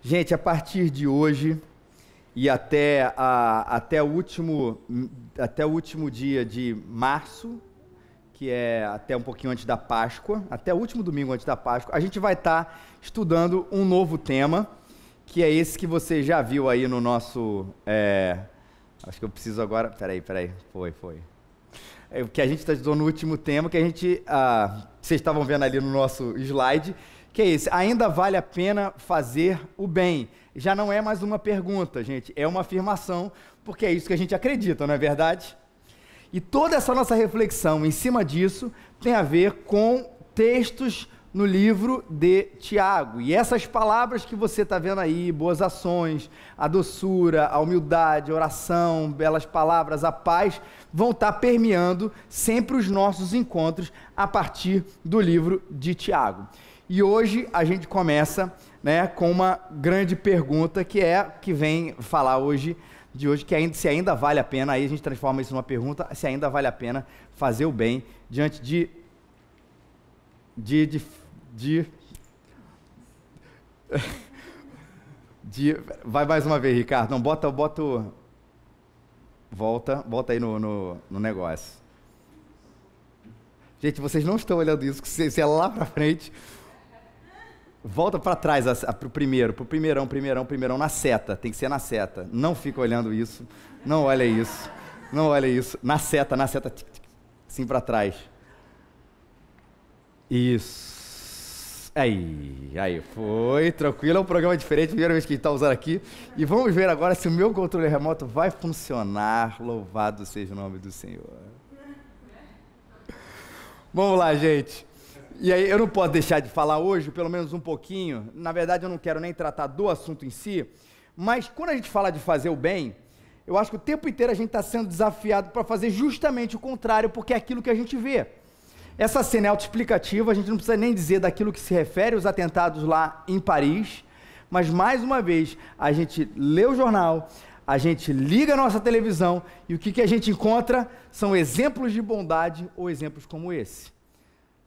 Gente, a partir de hoje e até o último dia de março, que é até um pouquinho antes da Páscoa, até o último domingo antes da Páscoa, a gente vai estar estudando um novo tema, que é esse que você já viu aí no nosso... acho que eu preciso agora... Peraí. Foi. É o que a gente está estudando no último tema, que a gente... vocês estavam vendo ali no nosso slide, que é esse: ainda vale a pena fazer o bem. Já não é mais uma pergunta, gente, é uma afirmação, porque é isso que a gente acredita, não é verdade? E toda essa nossa reflexão em cima disso tem a ver com textos no livro de Tiago. E essas palavras que você está vendo aí, boas ações, a doçura, a humildade, a oração, belas palavras, a paz, vão estar permeando sempre os nossos encontros a partir do livro de Tiago. E hoje a gente começa, com uma grande pergunta que vem falar hoje, que se ainda vale a pena, aí a gente transforma isso numa pergunta, se ainda vale a pena fazer o bem diante vai mais uma vez, Ricardo. Não, volta aí no negócio. Gente, vocês não estão olhando isso, se é lá pra frente. Volta para trás pro primeirão, na seta, tem que ser na seta. Não fica olhando isso, não olha isso. Na seta, assim para trás. Isso. Aí, foi, tranquilo, é um programa diferente, primeira vez que a gente está usando aqui. E vamos ver agora se o meu controle remoto vai funcionar. Louvado seja o nome do Senhor. Vamos lá, gente. E aí, eu não posso deixar de falar hoje, pelo menos um pouquinho. Na verdade, eu não quero nem tratar do assunto em si, mas quando a gente fala de fazer o bem, eu acho que o tempo inteiro a gente está sendo desafiado para fazer justamente o contrário, porque é aquilo que a gente vê. Essa cena é autoexplicativa, a gente não precisa nem dizer daquilo que se refere aos atentados lá em Paris, mas mais uma vez, a gente lê o jornal, a gente liga a nossa televisão, e o que a gente encontra são exemplos de bondade ou exemplos como esse.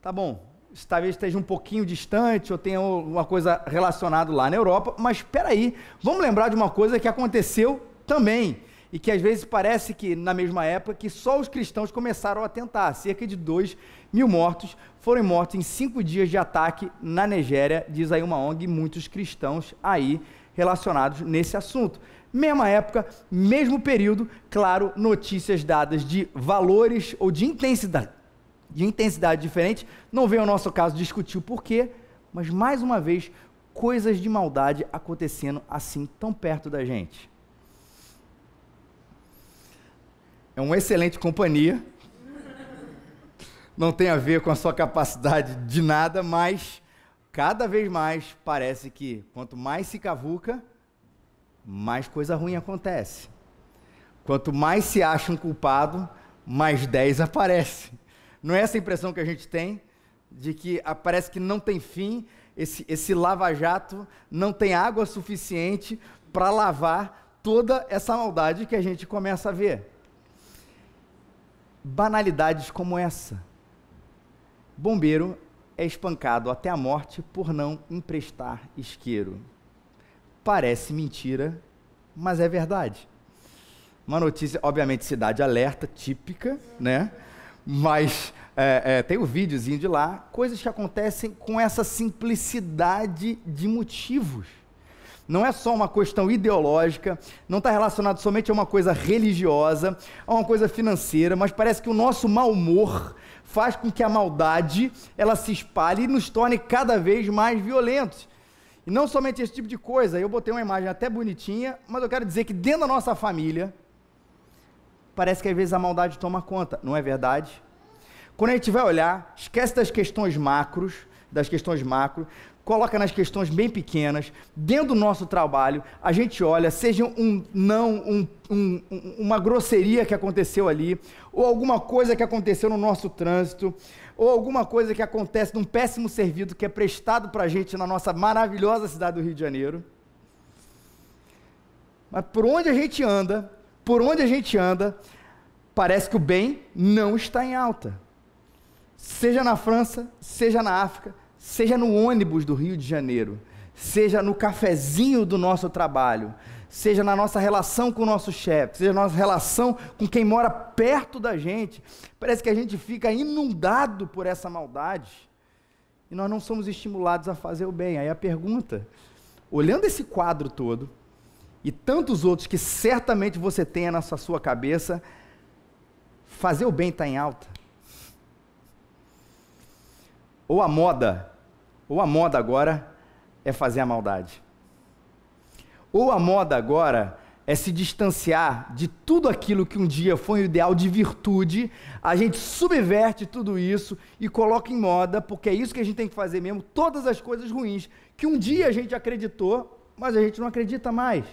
Tá bom, talvez esteja um pouquinho distante ou tenha alguma coisa relacionada lá na Europa, mas espera aí, vamos lembrar de uma coisa que aconteceu também, e que às vezes parece que na mesma época que só os cristãos começaram a atentar. Cerca de 2.000 mortos foram mortos em 5 dias de ataque na Nigéria, diz aí uma ONG, e muitos cristãos aí relacionados nesse assunto. Mesma época, mesmo período, claro, notícias dadas de valores ou de intensidade diferente. Não vem ao nosso caso discutir o porquê, mas mais uma vez, coisas de maldade acontecendo assim tão perto da gente. É uma excelente companhia, não tem a ver com a sua capacidade de nada, mas cada vez mais parece que quanto mais se cavuca, mais coisa ruim acontece. Quanto mais se acha um culpado, mais 10 aparece. Não é essa a impressão que a gente tem, de que parece que não tem fim, esse lava-jato não tem água suficiente para lavar toda essa maldade que a gente começa a ver. Banalidades como essa. Bombeiro é espancado até a morte por não emprestar isqueiro. Parece mentira, mas é verdade. Uma notícia, obviamente, cidade alerta, típica, mas tem o videozinho de lá, coisas que acontecem com essa simplicidade de motivos. Não é só uma questão ideológica, não está relacionado somente a uma coisa religiosa, a uma coisa financeira, mas parece que o nosso mau humor faz com que a maldade ela se espalhe e nos torne cada vez mais violentos. E não somente esse tipo de coisa. Eu botei uma imagem até bonitinha, mas eu quero dizer que dentro da nossa família, parece que às vezes a maldade toma conta, não é verdade? Quando a gente vai olhar, esquece das questões macro, coloca nas questões bem pequenas, dentro do nosso trabalho, a gente olha, seja uma grosseria que aconteceu ali, ou alguma coisa que aconteceu no nosso trânsito, ou alguma coisa que acontece num péssimo serviço que é prestado para a gente na nossa maravilhosa cidade do Rio de Janeiro. Mas por onde a gente anda, parece que o bem não está em alta. Seja na França, seja na África, seja no ônibus do Rio de Janeiro, seja no cafezinho do nosso trabalho, seja na nossa relação com o nosso chefe, seja na nossa relação com quem mora perto da gente, parece que a gente fica inundado por essa maldade, e nós não somos estimulados a fazer o bem. Aí a pergunta, olhando esse quadro todo, e tantos outros que certamente você tenha na sua cabeça, fazer o bem está em alta? Ou a moda agora é fazer a maldade? Ou a moda agora é se distanciar de tudo aquilo que um dia foi um ideal de virtude, a gente subverte tudo isso e coloca em moda, porque é isso que a gente tem que fazer mesmo, todas as coisas ruins, que um dia a gente acreditou, mas a gente não acredita mais.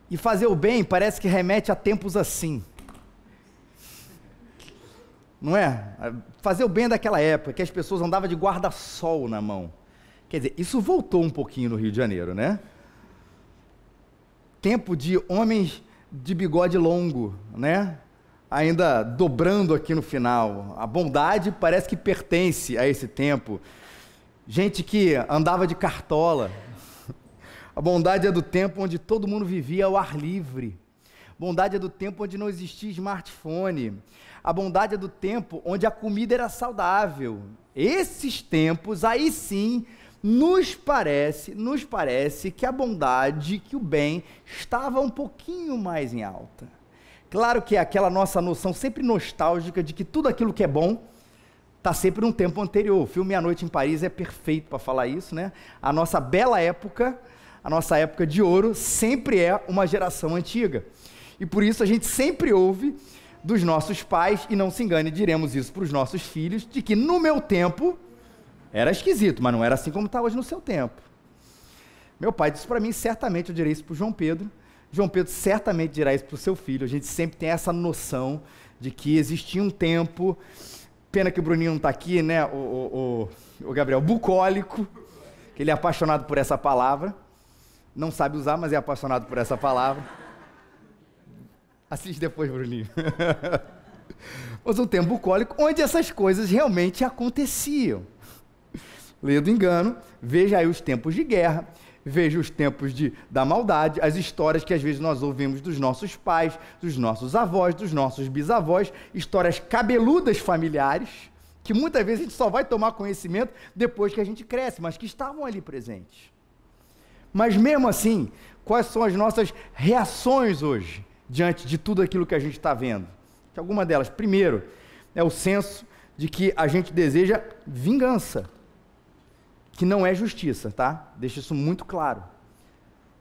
E fazer o bem parece que remete a tempos assim. Não é? Fazer o bem é daquela época, que as pessoas andavam de guarda-sol na mão. Quer dizer, isso voltou um pouquinho no Rio de Janeiro, né? Tempo de homens de bigode longo, né? Ainda dobrando aqui no final. A bondade parece que pertence a esse tempo. Gente que andava de cartola. A bondade é do tempo onde todo mundo vivia ao ar livre. Bondade é do tempo onde não existia smartphone. A bondade é do tempo onde a comida era saudável. Esses tempos, aí sim, nos parece que a bondade, que o bem, estava um pouquinho mais em alta. Claro que é aquela nossa noção sempre nostálgica de que tudo aquilo que é bom está sempre num tempo anterior. O filme A Noite em Paris é perfeito para falar isso, né? A nossa bela época, a nossa época de ouro, sempre é uma geração antiga. E por isso a gente sempre ouve dos nossos pais, e não se engane, diremos isso para os nossos filhos, de que no meu tempo era esquisito, mas não era assim como está hoje no seu tempo. Meu pai disse para mim, certamente eu direi isso para o João Pedro certamente dirá isso para o seu filho. A gente sempre tem essa noção de que existia um tempo, pena que o Bruninho não está aqui, né, o Gabriel, bucólico, que ele é apaixonado por essa palavra, não sabe usar, mas é apaixonado por essa palavra. Assiste depois, Bruninho. Mas um tempo bucólico onde essas coisas realmente aconteciam. Leia do engano, veja aí os tempos de guerra, veja os tempos da maldade, as histórias que às vezes nós ouvimos dos nossos pais, dos nossos avós, dos nossos bisavós, histórias cabeludas familiares, que muitas vezes a gente só vai tomar conhecimento depois que a gente cresce, mas que estavam ali presentes. Mas mesmo assim, quais são as nossas reações hoje, diante de tudo aquilo que a gente está vendo? Que alguma delas, primeiro, é o senso de que a gente deseja vingança, que não é justiça, tá? Deixa isso muito claro.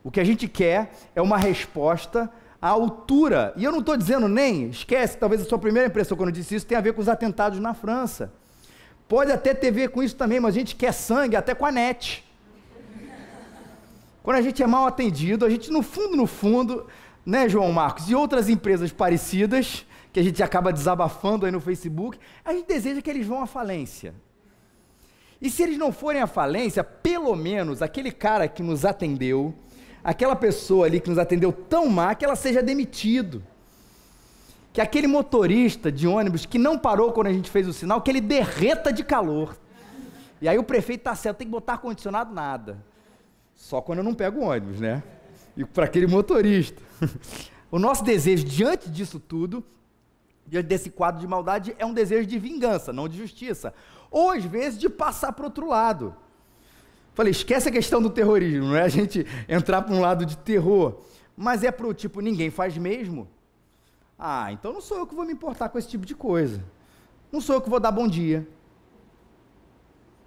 O que a gente quer é uma resposta à altura, e eu não estou dizendo nem, esquece, talvez a sua primeira impressão quando eu disse isso tenha a ver com os atentados na França. Pode até ter a ver com isso também, mas a gente quer sangue até com a net. Quando a gente é mal atendido, a gente no fundo, né, João Marcos, e outras empresas parecidas, que a gente acaba desabafando aí no Facebook, a gente deseja que eles vão à falência. E se eles não forem à falência, pelo menos aquele cara que nos atendeu, aquela pessoa ali que nos atendeu tão mal, que ela seja demitido. Que aquele motorista de ônibus que não parou quando a gente fez o sinal, que ele derreta de calor. E aí o prefeito está certo, tem que botar ar-condicionado, nada. Só quando eu não pego o ônibus, né? E para aquele motorista. O nosso desejo diante disso tudo, diante desse quadro de maldade, é um desejo de vingança, não de justiça. Ou às vezes de passar para o outro lado. Falei, esquece a questão do terrorismo, não é a gente entrar para um lado de terror, mas é para o tipo, ninguém faz mesmo. Ah, então não sou eu que vou me importar com esse tipo de coisa. Não sou eu que vou dar bom dia.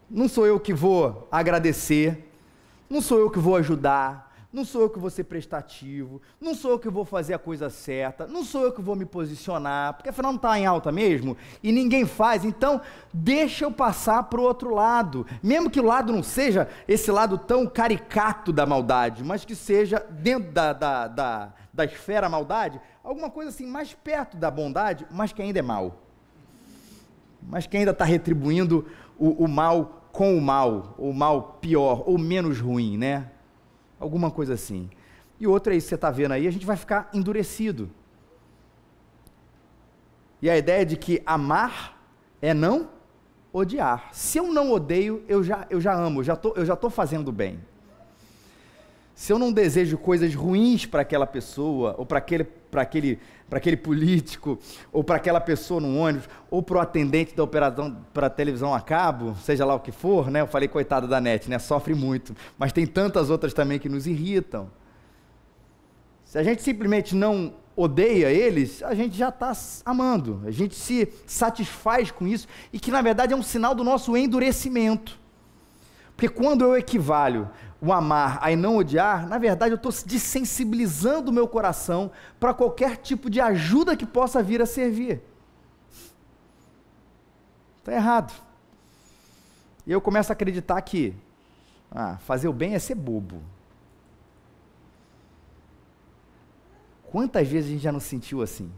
Não sou eu que vou agradecer. Não sou eu que vou ajudar. Não sou eu que vou ser prestativo, não sou eu que vou fazer a coisa certa, não sou eu que vou me posicionar, porque afinal não está em alta mesmo, e ninguém faz, então deixa eu passar para o outro lado, mesmo que o lado não seja esse lado tão caricato da maldade, mas que seja dentro da esfera maldade, alguma coisa assim mais perto da bondade, mas que ainda é mal, mas que ainda está retribuindo o mal com o mal pior, ou menos ruim, né? Alguma coisa assim. E outra é isso que você está vendo aí, a gente vai ficar endurecido. E a ideia de que amar é não odiar. Se eu não odeio, eu já amo, eu já estou fazendo bem. Se eu não desejo coisas ruins para aquela pessoa, ou para aquele político, ou para aquela pessoa no ônibus, ou para o atendente da operação para televisão a cabo, seja lá o que for, né? Eu falei coitado da NET, né? Sofre muito, mas tem tantas outras também que nos irritam. Se a gente simplesmente não odeia eles, a gente já está amando, a gente se satisfaz com isso, e que na verdade é um sinal do nosso endurecimento. Porque quando eu equivalho o amar a não odiar, na verdade eu estou desensibilizando o meu coração para qualquer tipo de ajuda que possa vir a servir. Está errado. E eu começo a acreditar que fazer o bem é ser bobo. Quantas vezes a gente já não sentiu assim?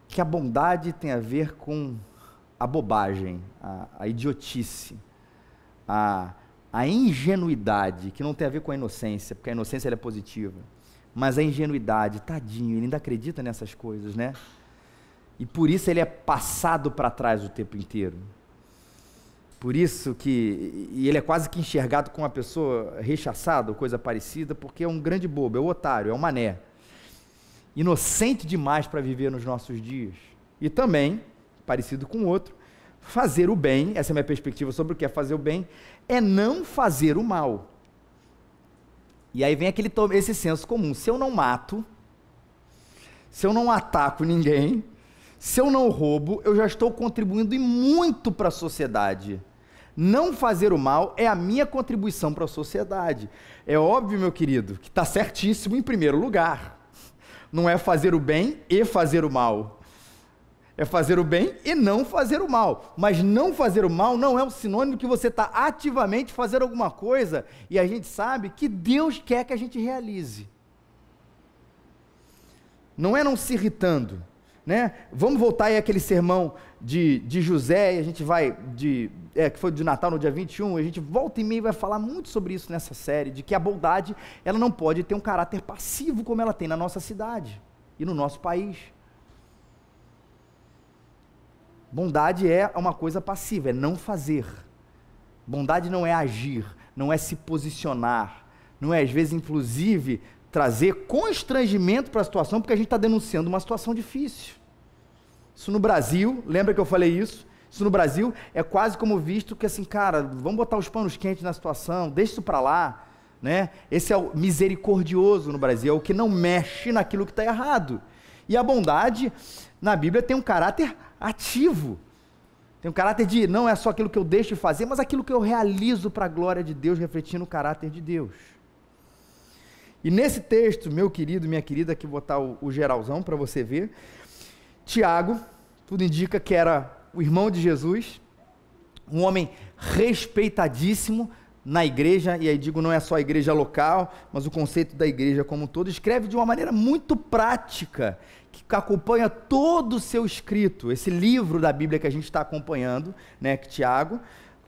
Que a bondade tem a ver com a bobagem, a idiotice, a ingenuidade, que não tem a ver com a inocência, porque a inocência ela é positiva, mas a ingenuidade, tadinho, ele ainda acredita nessas coisas, né? E por isso ele é passado para trás o tempo inteiro. Por isso que ele é quase que enxergado como uma pessoa rechaçada ou coisa parecida, porque é um grande bobo, é um otário, é um mané. Inocente demais para viver nos nossos dias. E também, parecido com o outro, fazer o bem, essa é a minha perspectiva sobre o que é fazer o bem, é não fazer o mal. E aí vem esse senso comum: se eu não mato, se eu não ataco ninguém, se eu não roubo, eu já estou contribuindo e muito para a sociedade. Não fazer o mal é a minha contribuição para a sociedade. É óbvio, meu querido, que está certíssimo em primeiro lugar. Não é fazer o bem e fazer o mal. É fazer o bem e não fazer o mal. Mas não fazer o mal não é um sinônimo que você está ativamente fazendo alguma coisa e a gente sabe que Deus quer que a gente realize. Não é não se irritando, né? Vamos voltar aí àquele sermão de José, e a gente vai, que foi de Natal no dia 21, a gente volta e meia vai falar muito sobre isso nessa série, de que a bondade, ela não pode ter um caráter passivo como ela tem na nossa cidade e no nosso país. Bondade é uma coisa passiva, é não fazer. Bondade não é agir, não é se posicionar, não é às vezes inclusive trazer constrangimento para a situação, porque a gente está denunciando uma situação difícil. Isso no Brasil, lembra que eu falei isso? Isso no Brasil é quase como visto que assim, cara, vamos botar os panos quentes na situação, deixa isso para lá, né? Esse é o misericordioso no Brasil, é o que não mexe naquilo que está errado. E a bondade, na Bíblia, tem um caráter ativo, tem um caráter de, não é só aquilo que eu deixo de fazer, mas aquilo que eu realizo para a glória de Deus, refletindo o caráter de Deus. E nesse texto, meu querido, minha querida, aqui vou botar o geralzão para você ver, Tiago, tudo indica que era o irmão de Jesus, um homem respeitadíssimo na igreja, e aí digo, não é só a igreja local, mas o conceito da igreja como um todo, escreve de uma maneira muito prática, que acompanha todo o seu escrito, esse livro da Bíblia que a gente está acompanhando, né, que Tiago,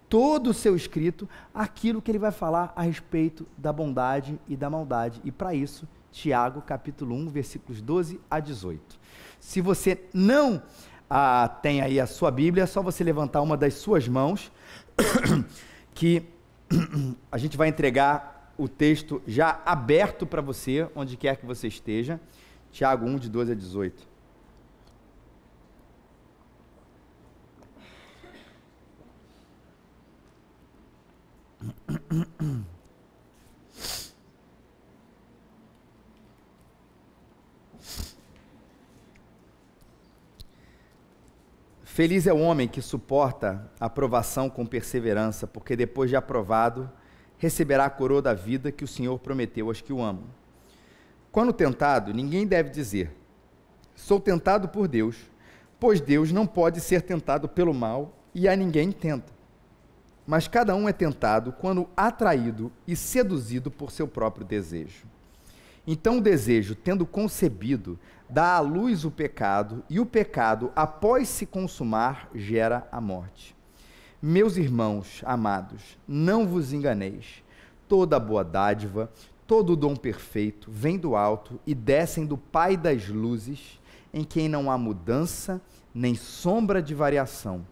todo o seu escrito, aquilo que ele vai falar a respeito da bondade e da maldade, e para isso, Tiago capítulo 1, versículos 12 a 18. Se você não tem aí a sua Bíblia, é só você levantar uma das suas mãos, que a gente vai entregar o texto já aberto para você, onde quer que você esteja, Tiago 1, de 12 a 18. Feliz é o homem que suporta a provação com perseverança, porque depois de aprovado, receberá a coroa da vida que o Senhor prometeu aos que o amam. Quando tentado, ninguém deve dizer, sou tentado por Deus, pois Deus não pode ser tentado pelo mal e a ninguém tenta. Mas cada um é tentado quando atraído e seduzido por seu próprio desejo. Então o desejo, tendo concebido, dá à luz o pecado, e o pecado, após se consumar, gera a morte. Meus irmãos amados, não vos enganeis. Toda boa dádiva, todo dom perfeito, vem do alto e descem do Pai das luzes, em quem não há mudança, nem sombra de variação.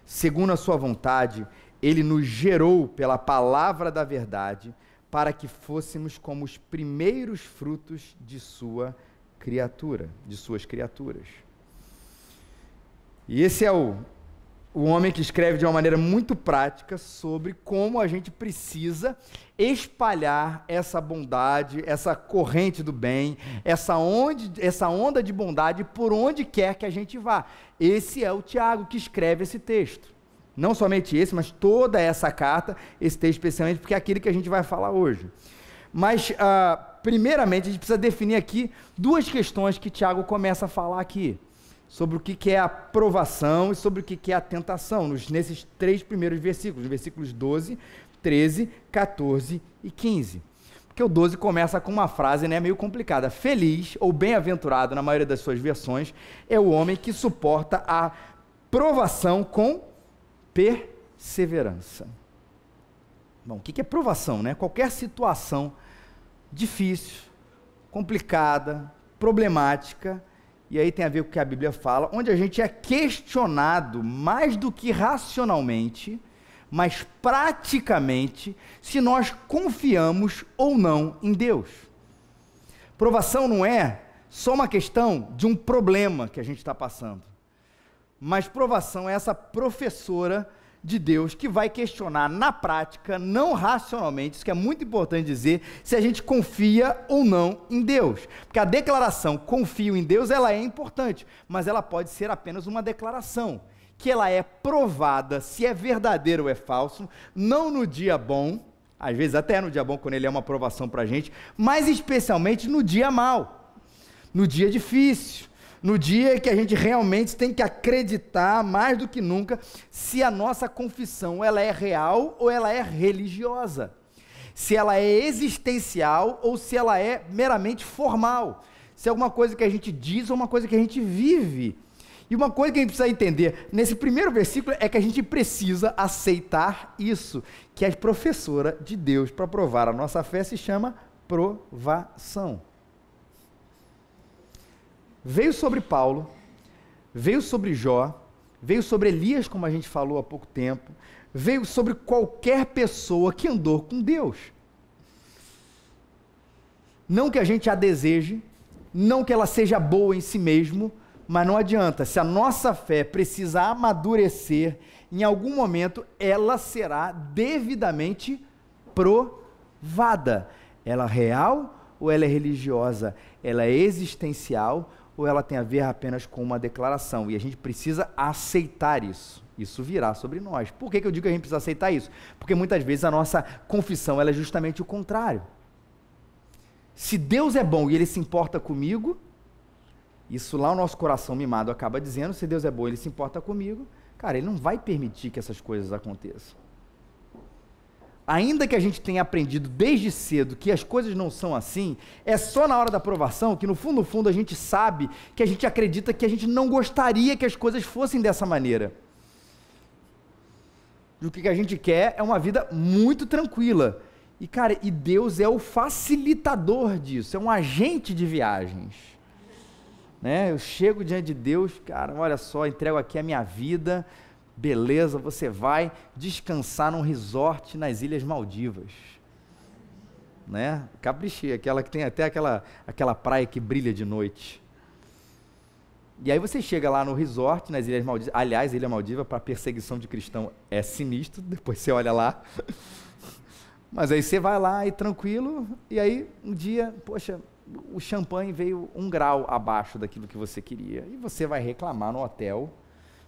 Segundo a sua vontade, ele nos gerou pela palavra da verdade, para que fôssemos como os primeiros frutos de suas criaturas. E esse é o homem que escreve de uma maneira muito prática sobre como a gente precisa espalhar essa bondade, essa corrente do bem, essa onda de bondade por onde quer que a gente vá. Esse é o Tiago que escreve esse texto. Não somente esse, mas toda essa carta, esse texto especialmente, porque é aquele que a gente vai falar hoje. Mas, primeiramente, a gente precisa definir aqui duas questões que Tiago começa a falar aqui, sobre o que é a provação e sobre o que é a tentação, nesses 3 primeiros versículos, versículos 12, 13, 14 e 15. Porque o 12 começa com uma frase, né, meio complicada. Feliz, ou bem-aventurado, na maioria das suas versões, é o homem que suporta a provação com perseverança. Bom, o que é provação, né? Qualquer situação difícil, complicada, problemática, e aí tem a ver com o que a Bíblia fala, onde a gente é questionado mais do que racionalmente, mas praticamente, se nós confiamos ou não em Deus. Provação não é só uma questão de um problema que a gente está passando, mas provação é essa professora de Deus que vai questionar na prática, não racionalmente, isso que é muito importante dizer, se a gente confia ou não em Deus. Porque a declaração confio em Deus, ela é importante, mas ela pode ser apenas uma declaração, que ela é provada se é verdadeiro ou é falso, não no dia bom, às vezes até no dia bom quando ele é uma provação para a gente, mas especialmente no dia mau, no dia difícil, no dia que a gente realmente tem que acreditar mais do que nunca se a nossa confissão ela é real ou ela é religiosa, se ela é existencial ou se ela é meramente formal, se é alguma coisa que a gente diz ou uma coisa que a gente vive. E uma coisa que a gente precisa entender nesse primeiro versículo é que a gente precisa aceitar isso, que a professora de Deus para provar a nossa fé se chama provação. Veio sobre Paulo, veio sobre Jó, veio sobre Elias, como a gente falou há pouco tempo, veio sobre qualquer pessoa que andou com Deus. Não que a gente a deseje, não que ela seja boa em si mesmo, mas não adianta, se a nossa fé precisa amadurecer, em algum momento ela será devidamente provada. Ela é real ou ela é religiosa? Ela é existencial ou ela tem a ver apenas com uma declaração? E a gente precisa aceitar isso. Isso virá sobre nós. Por que eu digo que a gente precisa aceitar isso? Porque muitas vezes a nossa confissão ela é justamente o contrário. Se Deus é bom e Ele se importa comigo, isso lá o nosso coração mimado acaba dizendo, se Deus é bom e Ele se importa comigo, cara, Ele não vai permitir que essas coisas aconteçam. Ainda que a gente tenha aprendido desde cedo que as coisas não são assim, é só na hora da provação que no fundo a gente sabe, que a gente acredita que a gente não gostaria que as coisas fossem dessa maneira. E o que a gente quer é uma vida muito tranquila. E cara, e Deus é o facilitador disso, é um agente de viagens. Né? Eu chego diante de Deus, cara, olha só, entrego aqui a minha vida, beleza, você vai descansar num resort nas Ilhas Maldivas, né? Caprichei, aquela que tem até aquela praia que brilha de noite. E aí você chega lá no resort, nas Ilhas Maldivas, aliás, Ilha Maldiva para perseguição de cristão é sinistro, depois você olha lá, mas aí você vai lá e tranquilo, e aí um dia, poxa, o champanhe veio 1 grau abaixo daquilo que você queria, e você vai reclamar no hotel,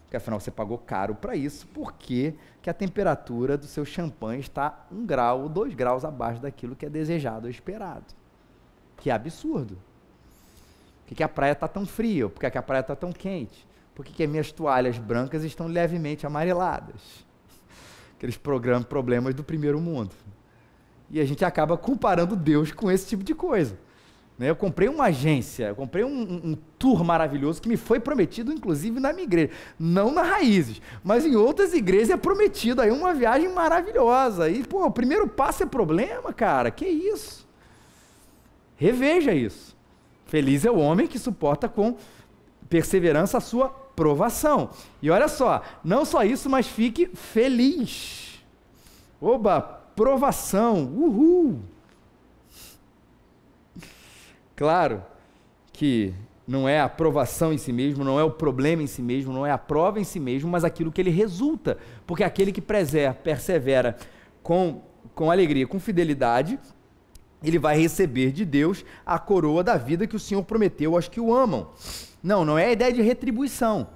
porque afinal você pagou caro para isso, porque que a temperatura do seu champanhe está 1 grau ou 2 graus abaixo daquilo que é desejado ou esperado. Que absurdo. Por que a praia está tão fria? Por que a praia está tão quente? Por que as minhas toalhas brancas estão levemente amareladas? Aqueles problemas do primeiro mundo. E a gente acaba comparando Deus com esse tipo de coisa. Eu comprei uma agência, eu comprei um tour maravilhoso que me foi prometido, inclusive, na minha igreja. Não na Raízes, mas em outras igrejas é prometido aí uma viagem maravilhosa. E, pô, o primeiro passo é problema, cara, que isso? Reveja isso. Feliz é o homem que suporta com perseverança a sua provação. E olha só, não só isso, mas fique feliz. Oba, provação, uhul. Claro que não é a provação em si mesmo, não é o problema em si mesmo, não é a prova em si mesmo, mas aquilo que ele resulta. Porque aquele que persevera com alegria, com fidelidade, ele vai receber de Deus a coroa da vida que o Senhor prometeu aos que o amam. Não é a ideia de retribuição.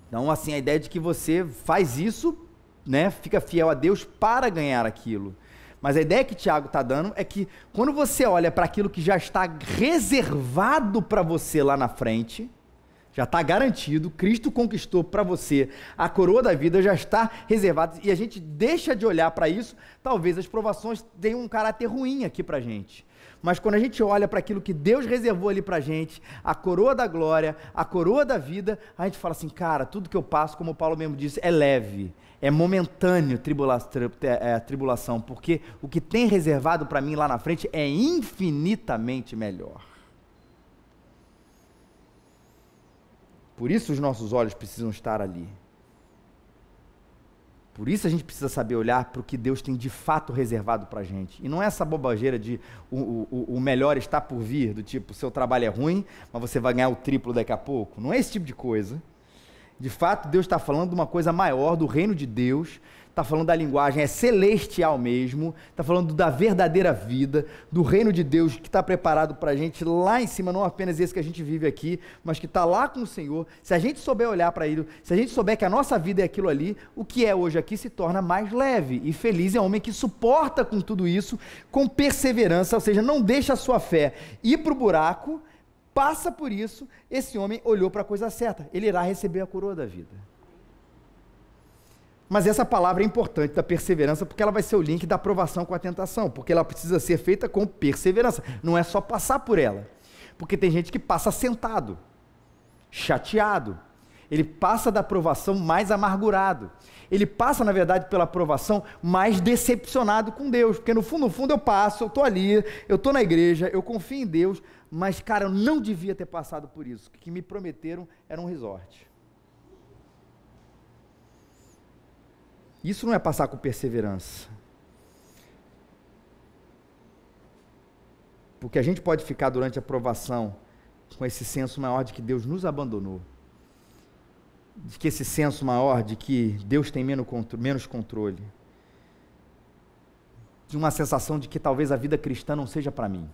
Então, assim, a ideia de que você faz isso, né, fica fiel a Deus para ganhar aquilo. Mas a ideia que Tiago está dando é que quando você olha para aquilo que já está reservado para você lá na frente, já está garantido, Cristo conquistou para você, a coroa da vida já está reservada, e a gente deixa de olhar para isso, talvez as provações tenham um caráter ruim aqui para a gente. Mas quando a gente olha para aquilo que Deus reservou ali para a gente, a coroa da glória, a coroa da vida, a gente fala assim, cara, tudo que eu passo, como o Paulo mesmo disse, é leve, é momentâneo tribulação, porque o que tem reservado para mim lá na frente é infinitamente melhor. Por isso os nossos olhos precisam estar ali. Por isso a gente precisa saber olhar para o que Deus tem de fato reservado para a gente. E não é essa bobageira de o melhor está por vir, do tipo, seu trabalho é ruim, mas você vai ganhar o triplo daqui a pouco. Não é esse tipo de coisa. De fato, Deus está falando de uma coisa maior, do reino de Deus, está falando da linguagem, é celestial mesmo, está falando da verdadeira vida, do reino de Deus que está preparado para a gente lá em cima, não apenas esse que a gente vive aqui, mas que está lá com o Senhor. Se a gente souber olhar para ele, se a gente souber que a nossa vida é aquilo ali, o que é hoje aqui se torna mais leve, e feliz é o homem que suporta com tudo isso, com perseverança, ou seja, não deixa a sua fé ir para o buraco, passa por isso, esse homem olhou para a coisa certa, ele irá receber a coroa da vida. Mas essa palavra é importante, da perseverança, porque ela vai ser o link da aprovação com a tentação, porque ela precisa ser feita com perseverança, não é só passar por ela, porque tem gente que passa sentado, chateado, ele passa da aprovação mais amargurado, ele passa, na verdade, pela aprovação mais decepcionado com Deus, porque no fundo eu passo, eu estou ali, eu estou na igreja, eu confio em Deus, mas, cara, eu não devia ter passado por isso. O que me prometeram era um resort. Isso não é passar com perseverança. Porque a gente pode ficar durante a provação com esse senso maior de que Deus nos abandonou. De que esse senso maior de que Deus tem menos controle. De uma sensação de que talvez a vida cristã não seja para mim.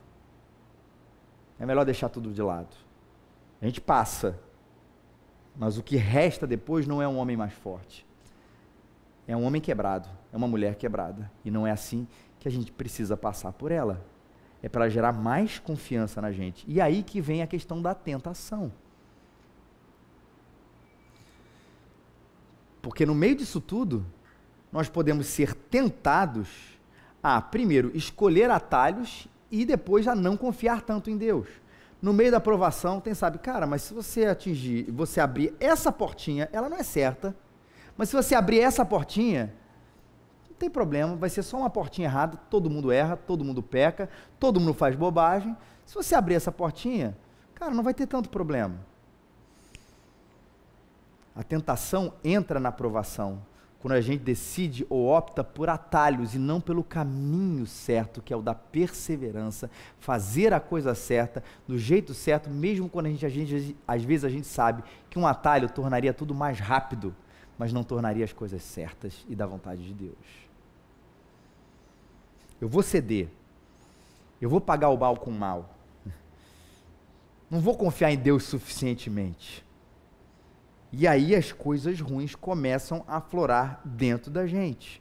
É melhor deixar tudo de lado. A gente passa, mas o que resta depois não é um homem mais forte. É um homem quebrado, é uma mulher quebrada. E não é assim que a gente precisa passar por ela. É para gerar mais confiança na gente. E aí que vem a questão da tentação. Porque no meio disso tudo, nós podemos ser tentados a, primeiro, escolher atalhos e depois a não confiar tanto em Deus. No meio da provação, tem sabe, cara, mas se você você abrir essa portinha, ela não é certa, mas se você abrir essa portinha, não tem problema, vai ser só uma portinha errada, todo mundo erra, todo mundo peca, todo mundo faz bobagem. Se você abrir essa portinha, cara, não vai ter tanto problema. A tentação entra na provação, quando a gente decide ou opta por atalhos e não pelo caminho certo, que é o da perseverança, fazer a coisa certa, do jeito certo, mesmo quando às vezes a gente sabe que um atalho tornaria tudo mais rápido, mas não tornaria as coisas certas e da vontade de Deus. Eu vou ceder, eu vou pagar o mal com o mal, não vou confiar em Deus suficientemente. E aí as coisas ruins começam a aflorar dentro da gente.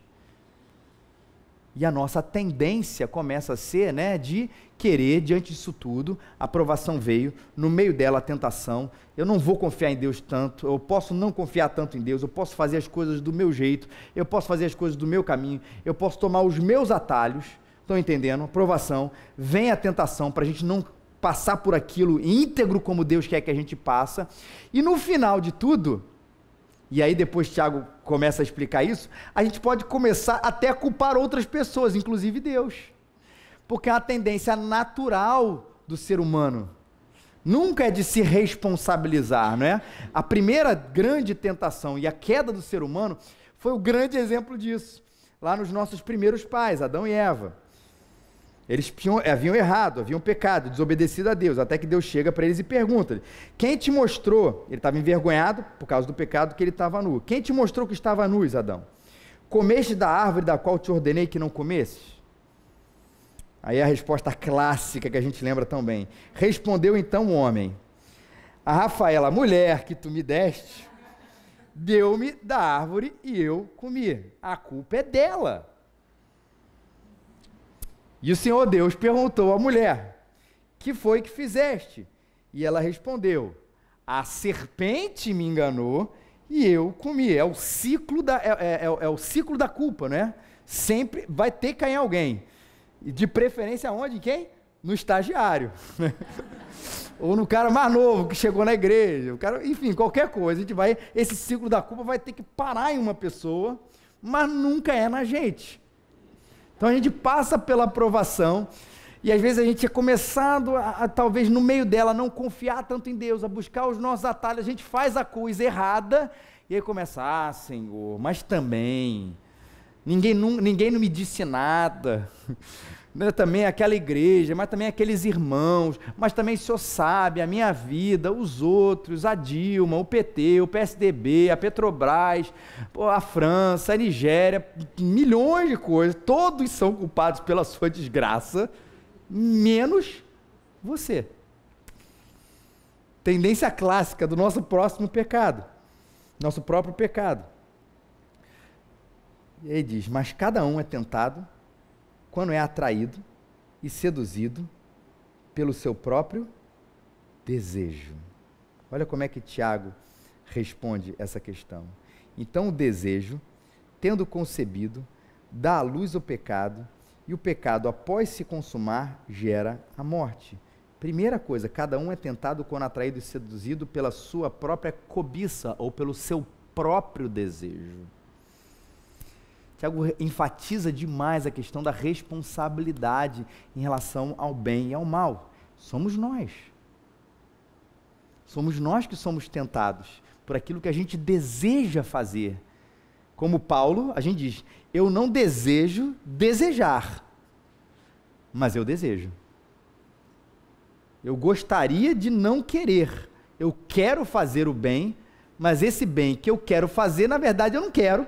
E a nossa tendência começa a ser, de querer, diante disso tudo, a provação veio, no meio dela a tentação, eu não vou confiar em Deus tanto, eu posso não confiar tanto em Deus, eu posso fazer as coisas do meu jeito, eu posso fazer as coisas do meu caminho, eu posso tomar os meus atalhos, estão entendendo? A provação, vem a tentação para a gente não passar por aquilo íntegro como Deus quer que a gente passa, e no final de tudo, e aí depois Tiago começa a explicar isso, a gente pode começar até a culpar outras pessoas, inclusive Deus, porque é uma tendência natural do ser humano, nunca é de se responsabilizar, não é? A primeira grande tentação e a queda do ser humano foi o grande exemplo disso, lá nos nossos primeiros pais, Adão e Eva. Eles haviam errado, haviam pecado, desobedecido a Deus, até que Deus chega para eles e pergunta: quem te mostrou? Ele estava envergonhado por causa do pecado que ele estava nu. Quem te mostrou que estava nu, Adão? Comeste da árvore da qual te ordenei que não comesses? Aí é a resposta clássica que a gente lembra tão bem. Respondeu então o homem: a Rafaela, a mulher que tu me deste, deu-me da árvore e eu comi. A culpa é dela. E o Senhor Deus perguntou à mulher: que foi que fizeste? E ela respondeu: a serpente me enganou e eu comi. É o ciclo o ciclo da culpa, né? Sempre vai ter que cair em alguém. E de preferência onde? Em quem? No estagiário. Ou no cara mais novo que chegou na igreja. O cara, enfim, qualquer coisa. Esse ciclo da culpa vai ter que parar em uma pessoa, mas nunca é na gente. Então a gente passa pela aprovação e às vezes a gente é começado talvez no meio dela, não confiar tanto em Deus, a buscar os nossos atalhos, a gente faz a coisa errada e aí começa: Senhor, mas também, ninguém não me disse nada, também aquela igreja, mas também aqueles irmãos, mas também o Senhor sabe, a minha vida, os outros, a Dilma, o PT, o PSDB, a Petrobras, a França, a Nigéria, milhões de coisas, todos são culpados pela sua desgraça, menos você. Tendência clássica do nosso próximo pecado, nosso próprio pecado. E aí diz: mas cada um é tentado quando é atraído e seduzido pelo seu próprio desejo. Olha como é que Tiago responde essa questão. Então o desejo, tendo concebido, dá à luz o pecado, e o pecado, após se consumar, gera a morte. Primeira coisa, cada um é tentado quando atraído e seduzido pela sua própria cobiça, ou pelo seu próprio desejo. Tiago enfatiza demais a questão da responsabilidade em relação ao bem e ao mal. Somos nós. Somos nós que somos tentados por aquilo que a gente deseja fazer. Como Paulo, a gente diz: eu não desejo desejar, mas eu desejo. Eu gostaria de não querer. Eu quero fazer o bem, mas esse bem que eu quero fazer, na verdade eu não quero.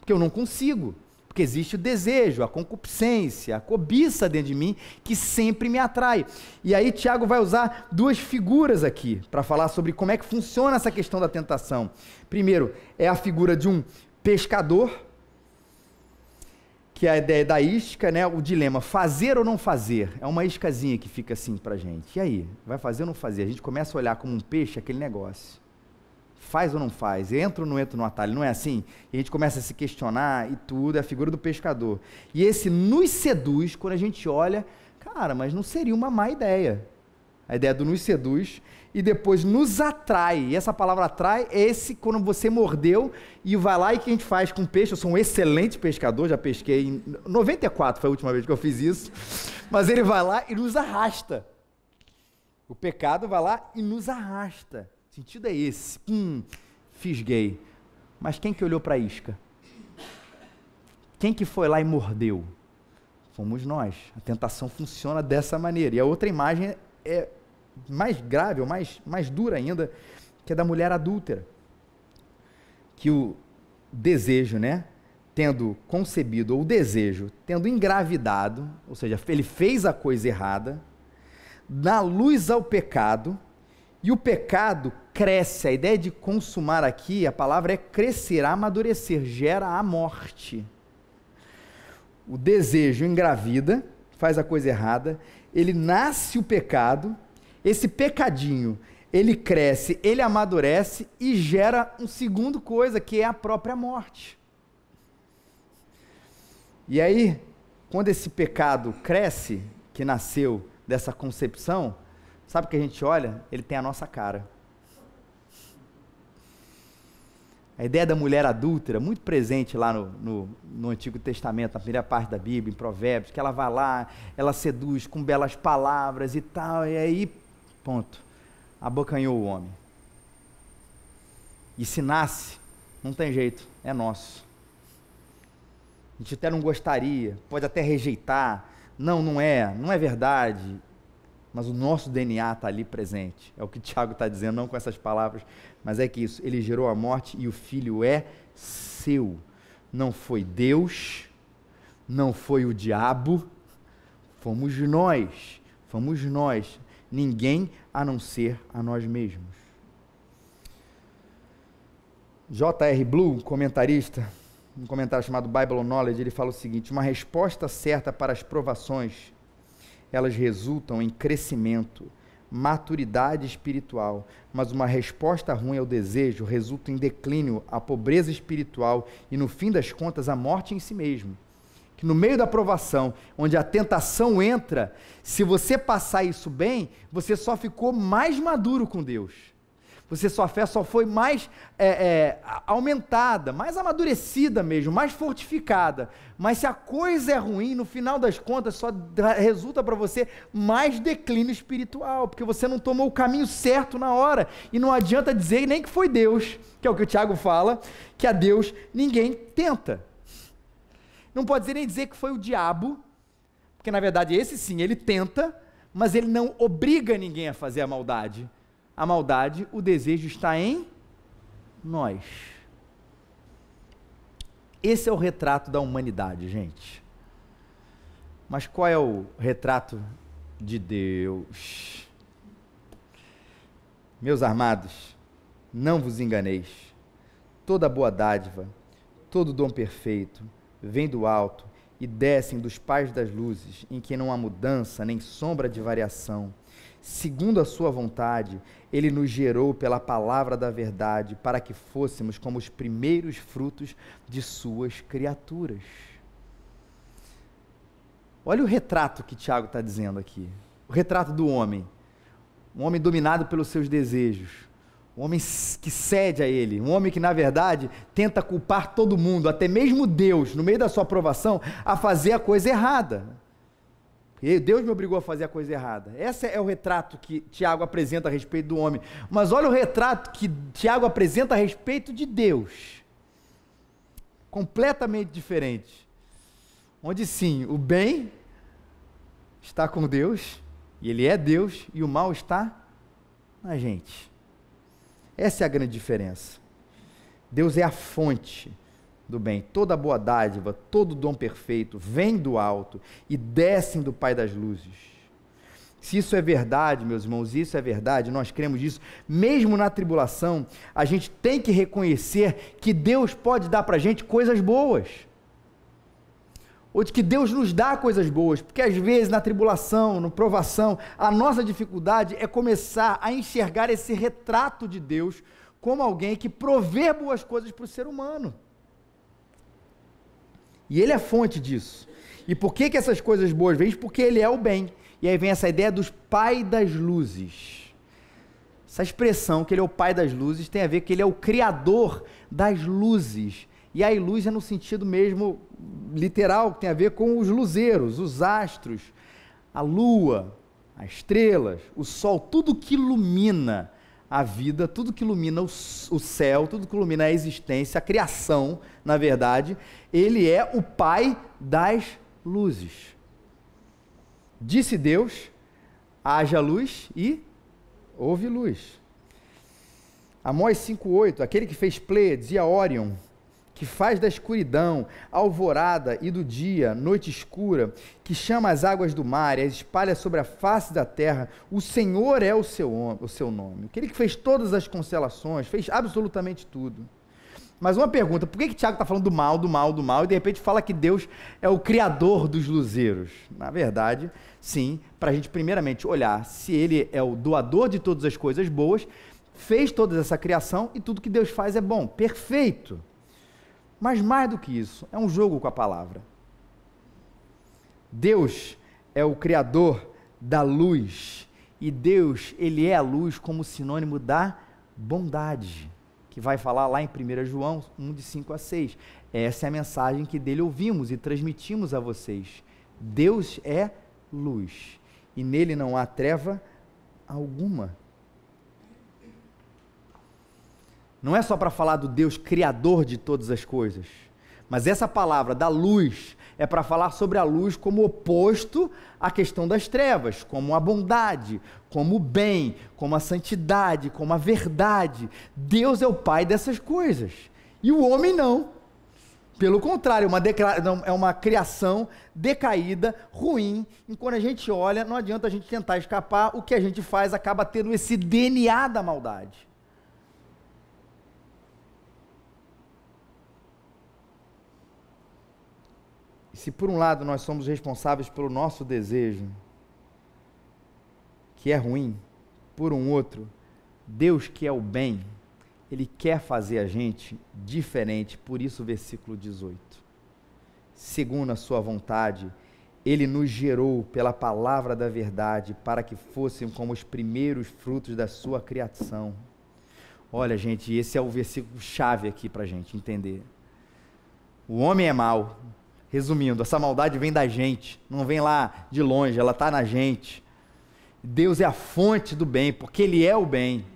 Porque eu não consigo, porque existe o desejo, a concupiscência, a cobiça dentro de mim, que sempre me atrai. E aí Tiago vai usar duas figuras aqui, para falar sobre como é que funciona essa questão da tentação. Primeiro, é a figura de um pescador, que é a ideia da isca, né? O dilema, fazer ou não fazer, é uma iscazinha que fica assim para a gente. E aí, vai fazer ou não fazer? A gente começa a olhar como um peixe aquele negócio. Faz ou não faz? Entra ou não entra no atalho? Não é assim? E a gente começa a se questionar e tudo, é a figura do pescador. E esse nos seduz, quando a gente olha, cara, mas não seria uma má ideia. A ideia do nos seduz e depois nos atrai. E essa palavra atrai é esse quando você mordeu e vai lá, e o que a gente faz com peixe? Eu sou um excelente pescador, já pesquei em 94, foi a última vez que eu fiz isso. Mas ele vai lá e nos arrasta. O pecado vai lá e nos arrasta. O sentido é esse. Fisguei. Mas quem que olhou para a isca? Quem que foi lá e mordeu? Fomos nós. A tentação funciona dessa maneira. E a outra imagem é mais grave, ou mais dura ainda, que é da mulher adúltera. Que o desejo, né? Tendo concebido, ou o desejo, tendo engravidado, ou seja, ele fez a coisa errada, dá luz ao pecado, e o pecado cresce. A ideia de consumar aqui, a palavra é crescer, amadurecer, gera a morte. O desejo engravida, faz a coisa errada, ele nasce o pecado, esse pecadinho, ele cresce, ele amadurece e gera uma segunda coisa, que é a própria morte. E aí, quando esse pecado cresce, que nasceu dessa concepção, sabe o que a gente olha? Ele tem a nossa cara. A ideia da mulher adúltera, muito presente lá no Antigo Testamento, na primeira parte da Bíblia, em Provérbios, que ela vai lá, ela seduz com belas palavras e tal, e aí, ponto, abocanhou o homem. E se nasce, não tem jeito, é nosso. A gente até não gostaria, pode até rejeitar, não é verdade, mas o nosso DNA está ali presente. É o que Tiago está dizendo, não com essas palavras, mas é que isso, ele gerou a morte e o filho é seu. Não foi Deus, não foi o diabo, fomos nós, ninguém a não ser a nós mesmos. J.R. Blue, um comentarista, um comentário chamado Bible Knowledge, ele fala o seguinte: uma resposta certa para as provações, elas resultam em crescimento, maturidade espiritual, mas uma resposta ruim ao desejo resulta em declínio, a pobreza espiritual e, no fim das contas, a morte em si mesmo. Que no meio da provação, onde a tentação entra, se você passar isso bem, você só ficou mais maduro com Deus. Sua fé só foi mais aumentada, mais amadurecida mesmo, mais fortificada. Mas se a coisa é ruim, no final das contas, só resulta para você mais declínio espiritual, porque você não tomou o caminho certo na hora. E não adianta dizer nem que foi Deus, que é o que o Tiago fala, que a Deus ninguém tenta. Não pode nem dizer que foi o diabo, porque na verdade esse sim, ele tenta, mas ele não obriga ninguém a fazer a maldade. A maldade, o desejo está em nós. Esse é o retrato da humanidade, gente. Mas qual é o retrato de Deus? Meus amados, não vos enganeis. Toda boa dádiva, todo dom perfeito, vem do alto e descem dos pais das luzes, em que não há mudança nem sombra de variação. Segundo a sua vontade, ele nos gerou pela palavra da verdade, para que fôssemos como os primeiros frutos de suas criaturas. Olha o retrato que Tiago está dizendo aqui. O retrato do homem. Um homem dominado pelos seus desejos. Um homem que cede a ele. Um homem que, na verdade, tenta culpar todo mundo, até mesmo Deus, no meio da sua aprovação, a fazer a coisa errada. Deus me obrigou a fazer a coisa errada. Esse é o retrato que Tiago apresenta a respeito do homem. Mas olha o retrato que Tiago apresenta a respeito de Deus. Completamente diferente. Onde sim, o bem está com Deus, e ele é Deus, e o mal está na gente. Essa é a grande diferença. Deus é a fonte do bem, toda boa dádiva, todo dom perfeito, vem do alto e descem do Pai das luzes. Se isso é verdade, meus irmãos, isso é verdade, nós cremos nisso, mesmo na tribulação, a gente tem que reconhecer que Deus pode dar para a gente coisas boas, ou de que Deus nos dá coisas boas, porque às vezes na tribulação, na provação, a nossa dificuldade é começar a enxergar esse retrato de Deus como alguém que provê boas coisas para o ser humano. E ele é fonte disso. E por que essas coisas boas vêm? Porque ele é o bem. E aí vem essa ideia dos pai das luzes. Essa expressão, que ele é o pai das luzes, tem a ver que ele é o criador das luzes. E aí luz é no sentido mesmo literal, que tem a ver com os luzeiros, os astros, a lua, as estrelas, o sol, tudo que ilumina a vida, tudo que ilumina o céu, tudo que ilumina a existência, a criação, na verdade, ele é o pai das luzes. Disse Deus, haja luz e houve luz. Amós 5,8, aquele que fez Pleiades e a Órion, que faz da escuridão, alvorada e do dia, noite escura, que chama as águas do mar e as espalha sobre a face da terra, o Senhor é o seu nome. Aquele que fez todas as constelações, fez absolutamente tudo. Mas uma pergunta, por que Tiago está falando do mal, e de repente fala que Deus é o criador dos luzeiros? Na verdade, sim, para a gente primeiramente olhar se ele é o doador de todas as coisas boas, fez toda essa criação e tudo que Deus faz é bom, perfeito. Mas mais do que isso, é um jogo com a palavra. Deus é o criador da luz, e Deus, ele é a luz como sinônimo da bondade, que que vai falar lá em 1 João 1, de 5 a 6. Essa é a mensagem que dele ouvimos e transmitimos a vocês. Deus é luz, e nele não há treva alguma. Não é só para falar do Deus criador de todas as coisas, mas essa palavra da luz é para falar sobre a luz como oposto à questão das trevas, como a bondade, como o bem, como a santidade, como a verdade. Deus é o Pai dessas coisas, e o homem não. Pelo contrário, é uma criação decaída, ruim, e quando a gente olha, não adianta a gente tentar escapar, o que a gente faz acaba tendo esse DNA da maldade. E se por um lado nós somos responsáveis pelo nosso desejo, que é ruim, por um outro, Deus que é o bem, Ele quer fazer a gente diferente, por isso o versículo 18. Segundo a sua vontade, Ele nos gerou pela palavra da verdade, para que fôssemos como os primeiros frutos da sua criação. Olha, gente, esse é o versículo chave aqui para a gente entender. O homem é mau. Resumindo, essa maldade vem da gente, não vem lá de longe, ela está na gente. Deus é a fonte do bem, porque Ele é o bem.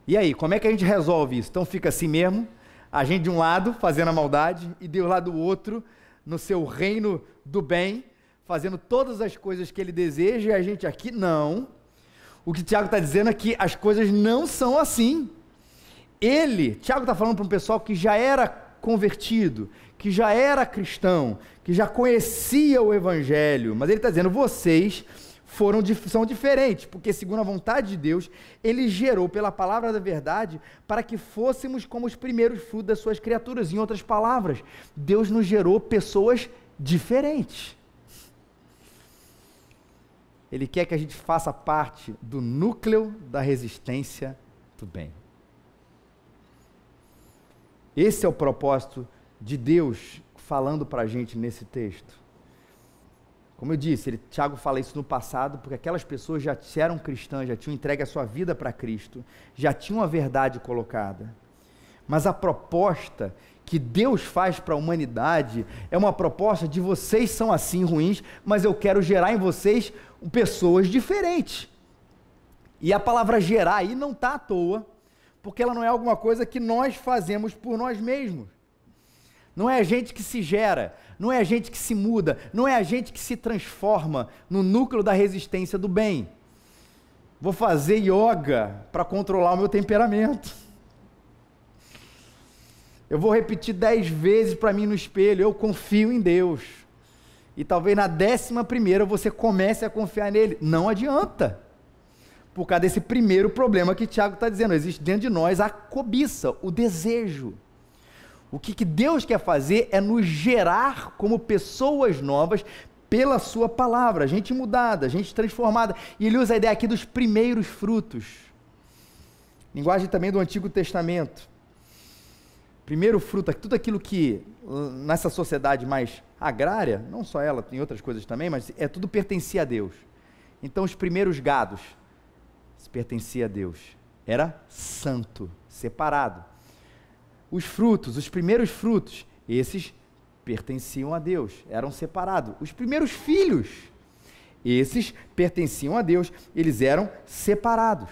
E aí, como é que a gente resolve isso? Então fica assim mesmo, a gente de um lado fazendo a maldade, e Deus lá do outro, no seu reino do bem, fazendo todas as coisas que Ele deseja, e a gente aqui não. O que Tiago está dizendo é que as coisas não são assim. Tiago está falando para um pessoal que já era convertido, que já era cristão, que já conhecia o Evangelho, mas ele está dizendo, vocês são diferentes, porque segundo a vontade de Deus, Ele gerou pela palavra da verdade, para que fôssemos como os primeiros frutos das suas criaturas. Em outras palavras, Deus nos gerou pessoas diferentes. Ele quer que a gente faça parte do núcleo da resistência do bem. Esse é o propósito de Deus falando para a gente nesse texto. Como eu disse, Tiago fala isso no passado, porque aquelas pessoas já eram cristãs, já tinham entregue a sua vida para Cristo, já tinham a verdade colocada. Mas a proposta que Deus faz para a humanidade é uma proposta de vocês são assim ruins, mas eu quero gerar em vocês pessoas diferentes. E a palavra gerar aí não está à toa, porque ela não é alguma coisa que nós fazemos por nós mesmos. Não é a gente que se gera, não é a gente que se muda, não é a gente que se transforma no núcleo da resistência do bem. Vou fazer yoga para controlar o meu temperamento. Eu vou repetir 10 vezes para mim no espelho, eu confio em Deus. E talvez na 11ª você comece a confiar nele. Não adianta. Por causa desse primeiro problema que Tiago está dizendo, existe dentro de nós a cobiça, o desejo. O que Deus quer fazer é nos gerar como pessoas novas pela sua palavra, gente mudada, gente transformada. E ele usa a ideia aqui dos primeiros frutos. Linguagem também do Antigo Testamento. Primeiro fruto, tudo aquilo que nessa sociedade mais agrária, não só ela, tem outras coisas também, mas tudo pertencia a Deus. Então os primeiros gados pertencia a Deus, era santo, separado. Os frutos, os primeiros frutos, esses pertenciam a Deus, eram separados. Os primeiros filhos, esses pertenciam a Deus, eles eram separados.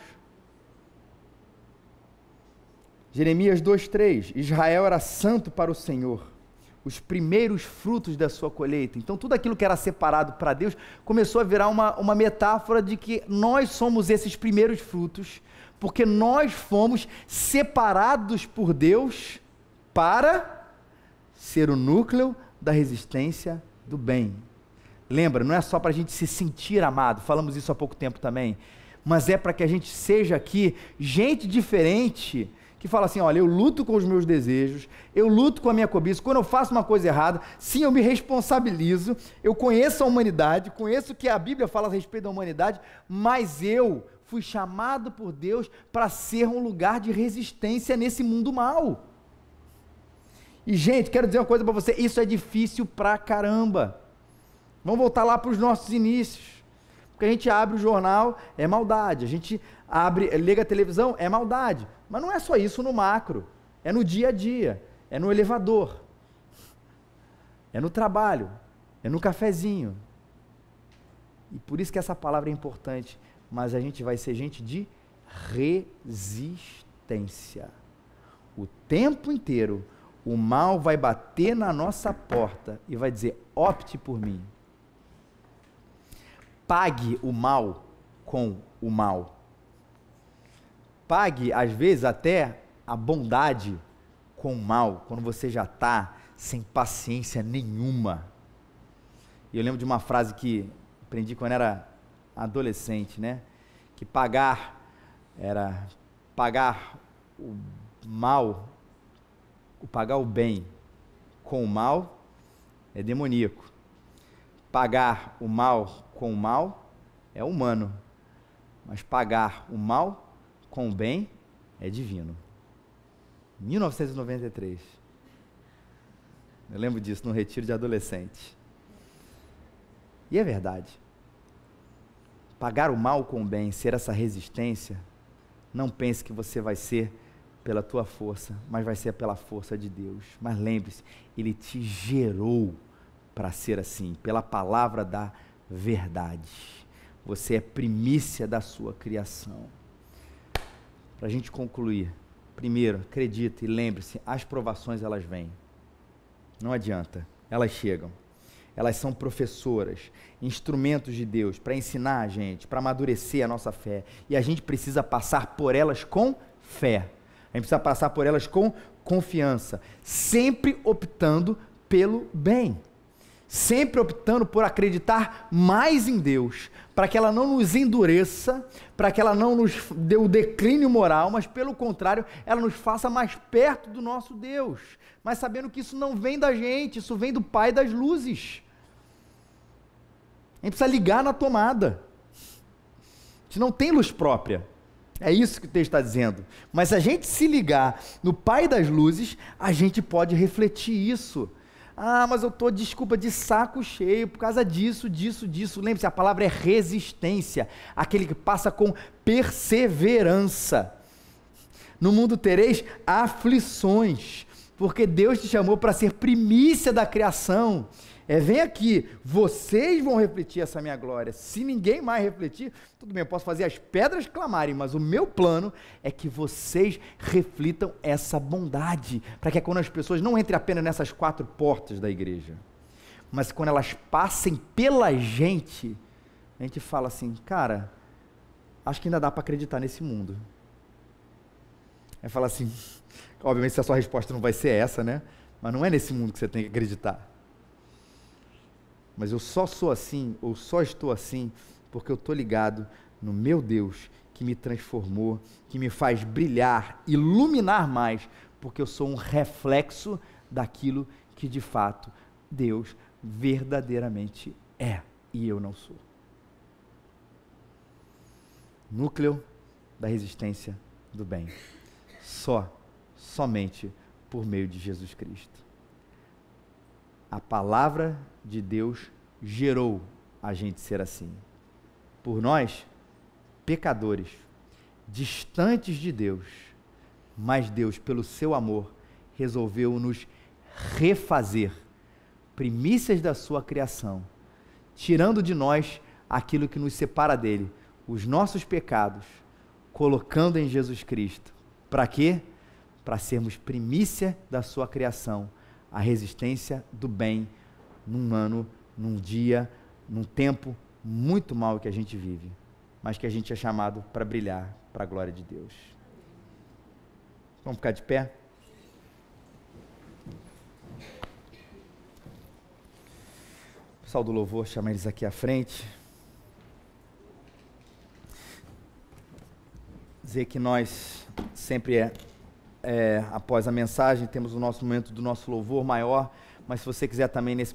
Jeremias 2:3, Israel era santo para o Senhor, os primeiros frutos da sua colheita. Então tudo aquilo que era separado para Deus começou a virar uma metáfora de que nós somos esses primeiros frutos, porque nós fomos separados por Deus para ser o núcleo da resistência do bem. Lembra, não é só para a gente se sentir amado, falamos isso há pouco tempo também, mas é para que a gente seja aqui gente diferente, que fala assim, olha, eu luto com os meus desejos, eu luto com a minha cobiça, quando eu faço uma coisa errada, sim, eu me responsabilizo, eu conheço a humanidade, conheço o que a Bíblia fala a respeito da humanidade, mas eu fui chamado por Deus para ser um lugar de resistência nesse mundo mau. E gente, quero dizer uma coisa para você, isso é difícil pra caramba. Vamos voltar lá para os nossos inícios. Porque a gente abre o jornal, é maldade. A gente liga a televisão, é maldade. Mas não é só isso no macro. É no dia a dia. É no elevador. É no trabalho. É no cafezinho. E por isso que essa palavra é importante. Mas a gente vai ser gente de resistência. O tempo inteiro, o mal vai bater na nossa porta e vai dizer: opte por mim. Pague o mal com o mal. Pague, às vezes, até a bondade com o mal, quando você já está sem paciência nenhuma. E eu lembro de uma frase que aprendi quando era adolescente, né? Que pagar o mal, pagar o bem com o mal é demoníaco. Pagar o mal com o mal é humano. Mas pagar o mal com o bem é divino. 1993. Eu lembro disso no retiro de adolescente. E é verdade. Pagar o mal com o bem, ser essa resistência, não pense que você vai ser pela tua força, mas vai ser pela força de Deus. Mas lembre-se, Ele te gerou para ser assim, pela palavra da verdade. Você é primícia da sua criação. Para a gente concluir, primeiro, acredite e lembre-se, as provações elas vêm. Não adianta, elas chegam. Elas são professoras, instrumentos de Deus para ensinar a gente, para amadurecer a nossa fé. E a gente precisa passar por elas com fé. A gente precisa passar por elas com confiança, sempre optando pelo bem. Sempre optando por acreditar mais em Deus, para que ela não nos endureça, para que ela não nos dê o declínio moral, mas pelo contrário, ela nos faça mais perto do nosso Deus, mas sabendo que isso não vem da gente, isso vem do Pai das luzes. A gente precisa ligar na tomada. A gente não tem luz própria. É isso que o texto está dizendo. Mas se a gente se ligar no Pai das luzes, a gente pode refletir isso. Ah, mas eu estou, desculpa, de saco cheio por causa disso. Lembre-se, a palavra é resistência. Aquele que passa com perseverança. No mundo tereis aflições, porque Deus te chamou para ser primícia da criação. Vem aqui, vocês vão refletir essa minha glória. Se ninguém mais refletir, tudo bem, eu posso fazer as pedras clamarem, mas o meu plano é que vocês reflitam essa bondade, para que quando as pessoas não entrem apenas nessas 4 portas da igreja, mas quando elas passem pela gente, a gente fala assim: cara, acho que ainda dá para acreditar nesse mundo. Aí fala assim, obviamente a sua resposta não vai ser essa, né? Mas não é nesse mundo que você tem que acreditar. Mas eu só sou assim, ou só estou assim, porque eu estou ligado no meu Deus, que me transformou, que me faz brilhar, iluminar mais, porque eu sou um reflexo daquilo que de fato Deus verdadeiramente é, e eu não sou. Núcleo da resistência do bem. Somente por meio de Jesus Cristo. A palavra de Deus gerou a gente ser assim. Por nós, pecadores, distantes de Deus, mas Deus, pelo seu amor, resolveu nos refazer, primícias da sua criação, tirando de nós aquilo que nos separa dele, os nossos pecados, colocando em Jesus Cristo. Para quê? Para sermos primícia da sua criação, a resistência do bem num ano, num dia, num tempo muito mau que a gente vive, mas que a gente é chamado para brilhar para a glória de Deus. Vamos ficar de pé? O pessoal do louvor, chama eles aqui à frente. Dizer que nós sempre após a mensagem temos o nosso momento do nosso louvor maior, mas se você quiser também nesse